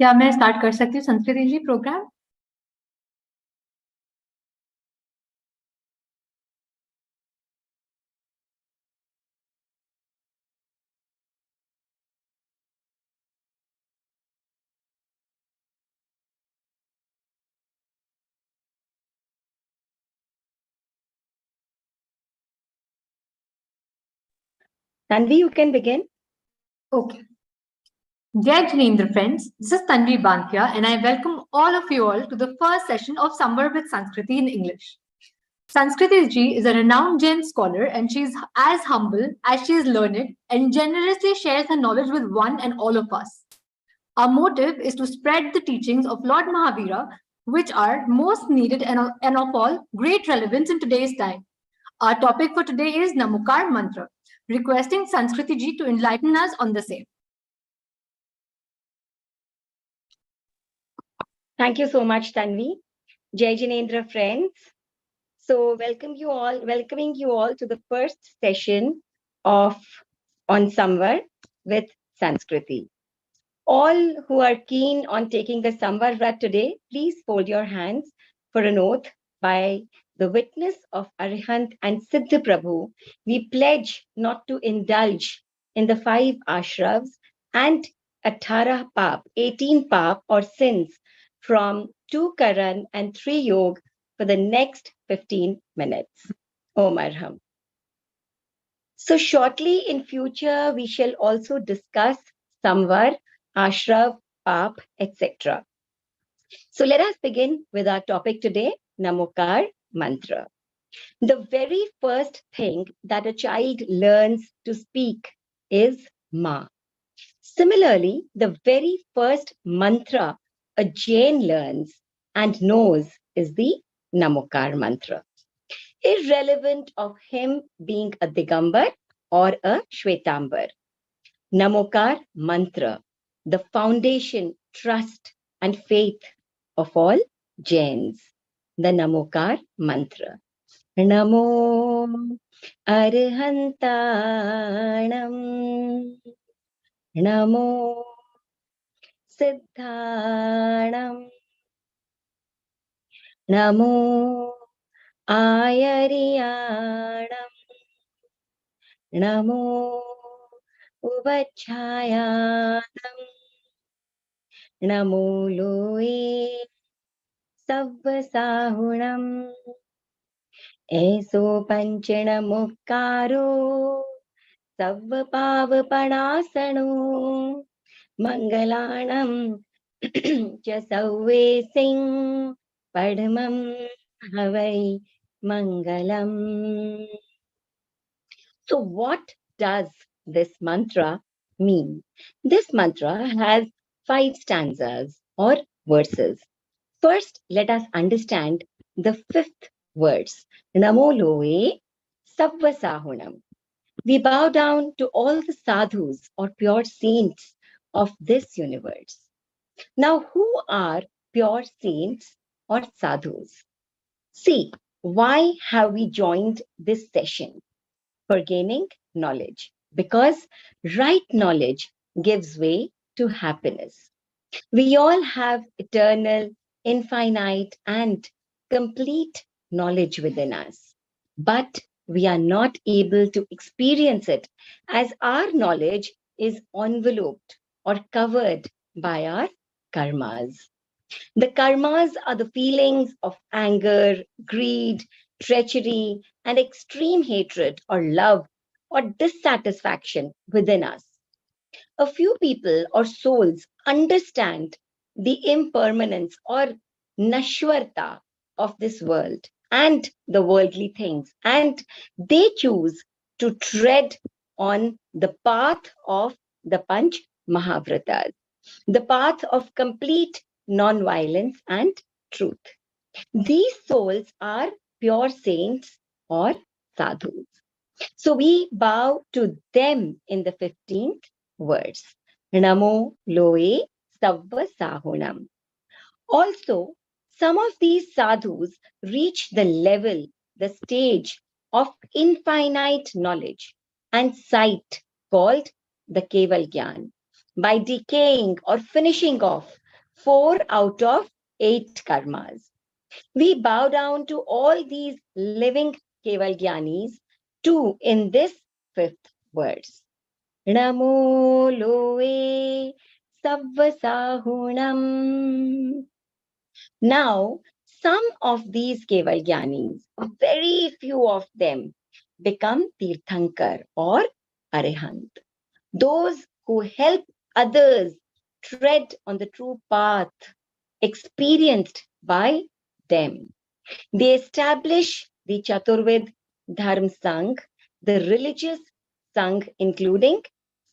क्या मैं स्टार्ट कर सकती हूँ संस्कृत जी programme? Tanvi, you can begin. Okay. Jai Jinendra friends, this is Tanvi Banthia and I welcome all of you all to the first session of Samvar with Sanskriti in English. Sanskriti ji is a renowned Jain scholar and she is as humble as she is learned and generously shares her knowledge with one and all of us. Our motive is to spread the teachings of Lord Mahavira, which are most needed and of all great relevance in today's time. Our topic for today is Namokar Mantra, requesting Sanskriti ji to enlighten us on the same. Thank you so much, Tanvi. Jai Jinendra friends. So welcoming you all to the first session of on Samvar with Sanskriti. All who are keen on taking the Samvar Vrat today, please fold your hands for an oath by the witness of Arihant and Siddha Prabhu. We pledge not to indulge in the 5 ashravs and 18 pap or sins from 2 Karan and 3 Yog for the next 15 minutes. Om Arham. So shortly in future, we shall also discuss Samvar, Ashrav, Pap, etc. So let us begin with our topic today, Namokar Mantra. The very first thing that a child learns to speak is Ma. Similarly, the very first mantra a Jain learns and knows is the Namokar Mantra, irrelevant of him being a Digambar or a Shwetambar. Namokar Mantra, the foundation, trust, and faith of all Jains. The Namokar Mantra. Namo Arhantanam. Namo Siddhanam. Namo Ayariyanam. Namo Ubachhayanam. Namo Loe Savvasahunam. Eso Panchana Mukkaro Savvapavapanasano Mangalanam Cha Sauve Singh Padmam Havai Mangalam. So what does this mantra mean? This mantra has 5 stanzas or verses. First, let us understand the 5th verse. Namo Loe Savvasahunam. We bow down to all the sadhus or pure saints of this universe. Now, who are pure saints or sadhus? See, why have we joined this session? For gaining knowledge, because right knowledge gives way to happiness. We all have eternal, infinite, and complete knowledge within us, but we are not able to experience it as our knowledge is enveloped or covered by our karmas. The karmas are the feelings of anger, greed, treachery, and extreme hatred or love or dissatisfaction within us. A few people or souls understand the impermanence or nashwarta of this world and the worldly things, and they choose to tread on the path of the Panch Mahavratas, the path of complete non-violence and truth. These souls are pure saints or sadhus. So we bow to them in the 15th verse. Namo Loe Savva Sahunam. Also, some of these sadhus reach the level, the stage of infinite knowledge and sight called the Keval Gyan by decaying or finishing off 4 out of 8 karmas. We bow down to all these living Kevalgyanis too in this 5th verse. Namo loe savvasahunam. Now, some of these Kevalgyanis, very few of them, become Tirthankar or Arihant. Those who help others tread on the true path experienced by them. They establish the Chaturvid Dharm Sangh, the religious Sangh including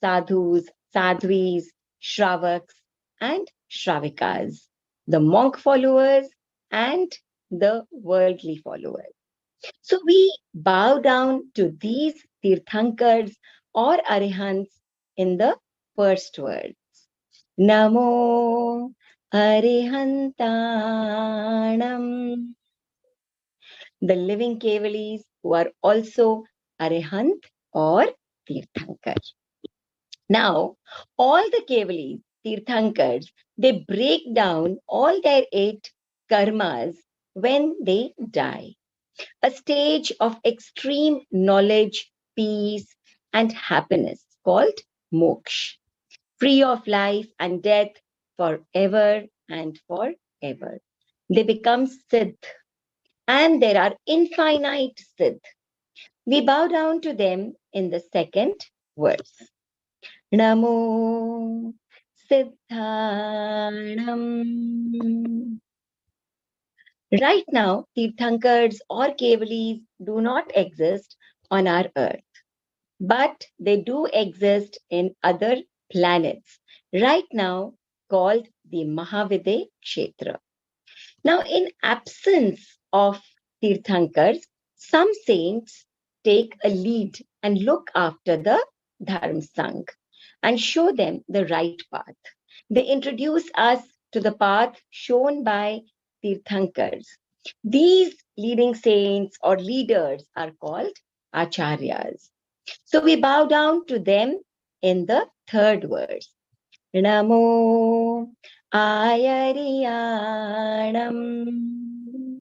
sadhus, sadhvis, shravaks, and shravikas, the monk followers and the worldly followers. So we bow down to these Tirthankars or Arihants in the first words. Namo Arihantanam. The living Kevalis who are also Arihant or Tirthankar. Now, all the Kevalis, Tirthankars, they break down all their 8 karmas when they die. A stage of extreme knowledge, peace, and happiness called moksha, free of life and death forever and forever. They become siddh, and there are infinite siddh. We bow down to them in the second verse. Namo Siddhanam. Right now, Tirthankars or Kevalis do not exist on our earth, but they do exist in other planets, right now called the Mahavidya Kshetra. Now, in absence of Tirthankars, some saints take a lead and look after the Dharm Sangh and show them the right path. They introduce us to the path shown by Tirthankars. These leading saints or leaders are called Acharyas. So we bow down to them in the third verse. Namo Ayariyanam.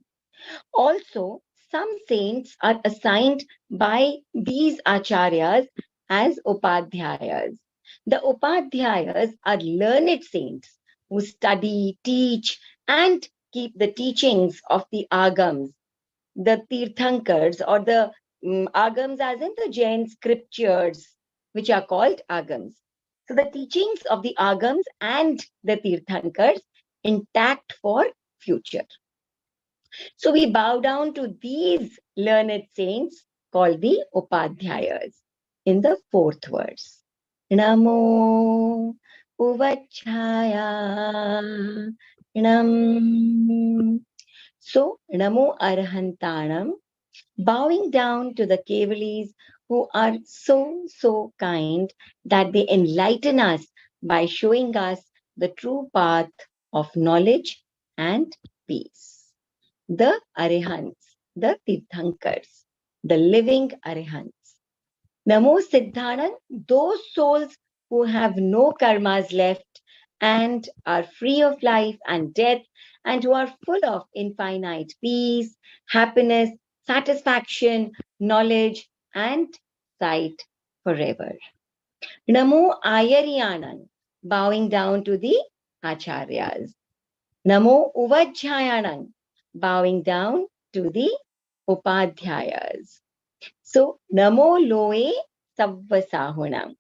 Also, some saints are assigned by these acharyas as upadhyayas. The upadhyayas are learned saints who study, teach, and keep the teachings of the agams, the tirthankars, or the agams as in the Jain scriptures, which are called agams. So the teachings of the agams and the tirthankars intact for future. So we bow down to these learned saints called the Upadhyayas in the fourth verse. Namo Uvachaya Nam. So Namo Arhantanam, bowing down to the Kevalis who are so kind that they enlighten us by showing us the true path of knowledge and peace. The Arihants, the Tirthankars, the living Arihants. Namo Siddhanam, those souls who have no karmas left and are free of life and death and who are full of infinite peace, happiness, satisfaction, knowledge, and sight forever. Namo Ayariyanan, bowing down to the Acharyas. Namo Uvajjayanam, bowing down to the Upadhyayas. So, Namo Loe Savvasahunam,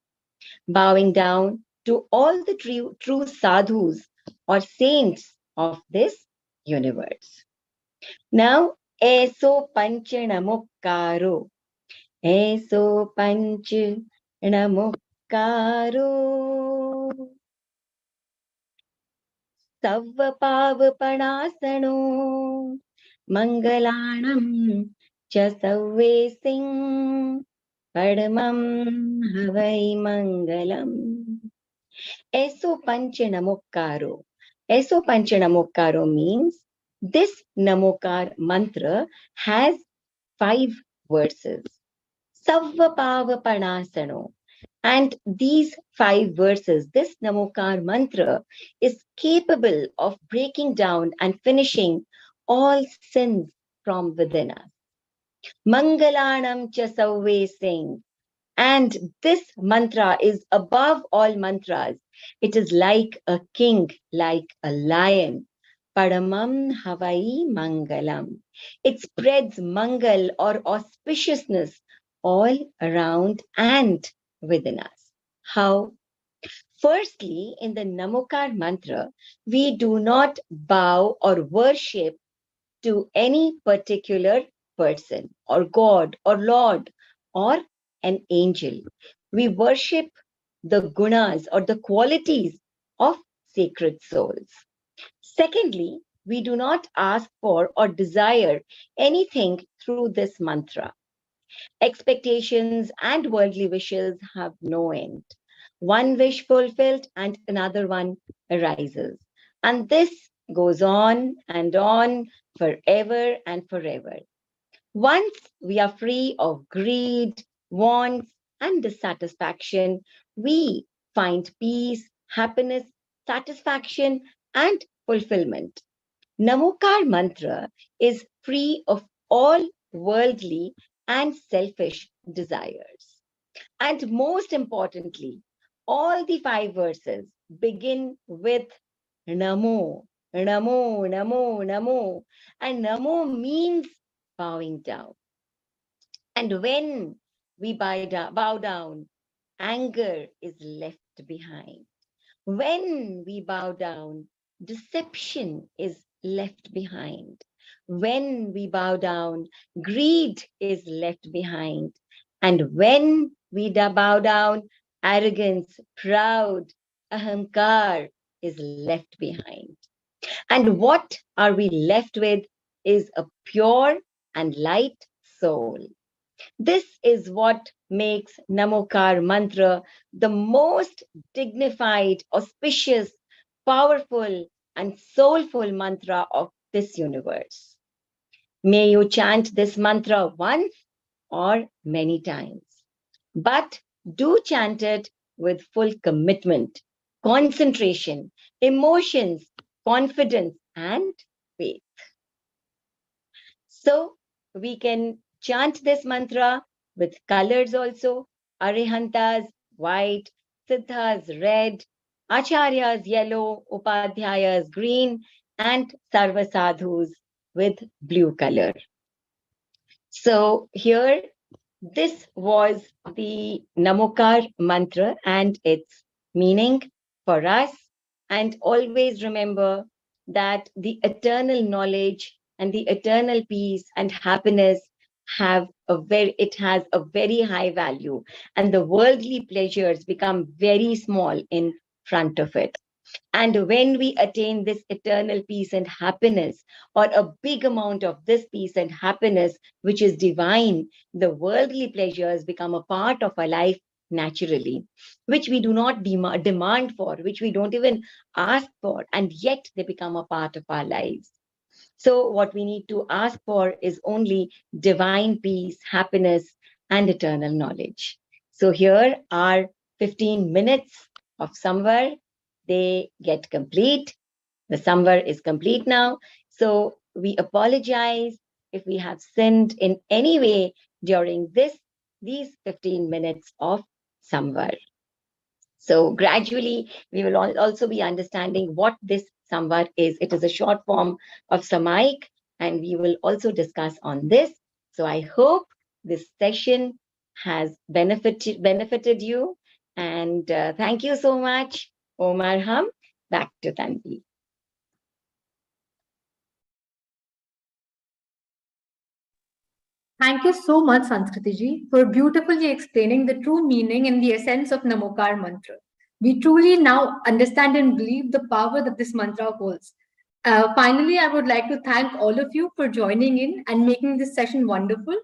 bowing down to all the true sadhus or saints of this universe. Now, Eso Panchanamukkaro, Eso Panchanamukkaro. Savvapavapanasano Mangalanam cha Savvesing Padamam Havai Mangalam. Eso Panchanamukkaro. Eso Panchanamukkaro means this Namokar mantra has 5 verses. Savvapavapanasano. And these 5 verses, this Namokar mantra is capable of breaking down and finishing all sins from within us. Mangalanam cha Singh. And this mantra is above all mantras. It is like a king, like a lion. Padamam Havai Mangalam. It spreads mangal or auspiciousness all around and within us. How? Firstly, in the Namokar mantra, we do not bow or worship to any particular person or God or Lord or an angel. We worship the gunas or the qualities of sacred souls. Secondly, we do not ask for or desire anything through this mantra. Expectations and worldly wishes have no end. One wish fulfilled and another one arises. And this goes on forever and forever. Once we are free of greed, wants, and dissatisfaction, we find peace, happiness, satisfaction, and fulfillment. Namokar mantra is free of all worldly and selfish desires. And most importantly, all the 5 verses begin with Namo, Namo, Namo, Namo. And Namo means bowing down. And when we bow down, anger is left behind. When we bow down, deception is left behind. When we bow down, greed is left behind. And when we bow down, arrogance, proud, ahamkar is left behind. And what are we left with is a pure and light soul. This is what makes Namokar mantra the most dignified, auspicious, powerful, and soulful mantra of this universe. May you chant this mantra once or many times, but do chant it with full commitment, concentration, emotions, confidence, and faith. So we can chant this mantra with colors also. Arihantas, white, Siddhas, red, Acharyas, yellow, Upadhyayas, green, and Sarvasadhus with blue color. So here, this was the Namokar mantra and its meaning for us. And always remember that the eternal knowledge and the eternal peace and happiness it has a very high value, and the worldly pleasures become very small in front of it. And when we attain this eternal peace and happiness, or a big amount of this peace and happiness, which is divine, the worldly pleasures become a part of our life naturally, which we do not demand for, which we don't even ask for, and yet they become a part of our lives. So, what we need to ask for is only divine peace, happiness, and eternal knowledge. So, here are 15 minutes of Samvar. They get complete. The Samvar is complete now. So, we apologize if we have sinned in any way during these 15 minutes of Samvar. So gradually, we will also be understanding what this Samvar is. It is a short form of Samaik, and we will also discuss on this. So I hope this session has benefited you. And thank you so much, Omar Ham. Back to Tanvi. Thank you so much, Sanskriti ji, for beautifully explaining the true meaning and the essence of Namokar mantra. We truly now understand and believe the power that this mantra holds. Finally, I would like to thank all of you for joining in and making this session wonderful.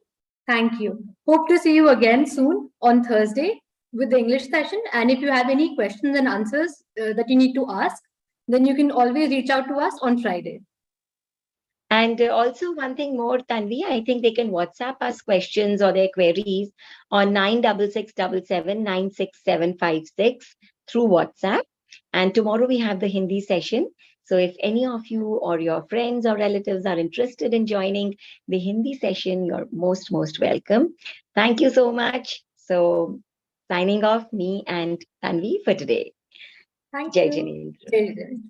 Thank you. Hope to see you again soon on Thursday with the English session. And if you have any questions and answers that you need to ask, then you can always reach out to us on Friday. And also one thing more, Tanvi, I think they can WhatsApp us questions or their queries on 9667796756 through WhatsApp. And tomorrow we have the Hindi session. So if any of you or your friends or relatives are interested in joining the Hindi session, you're most welcome. Thank you so much. So signing off, me and Tanvi for today. Thank Jai you. Jinendra. Jai Jinendra.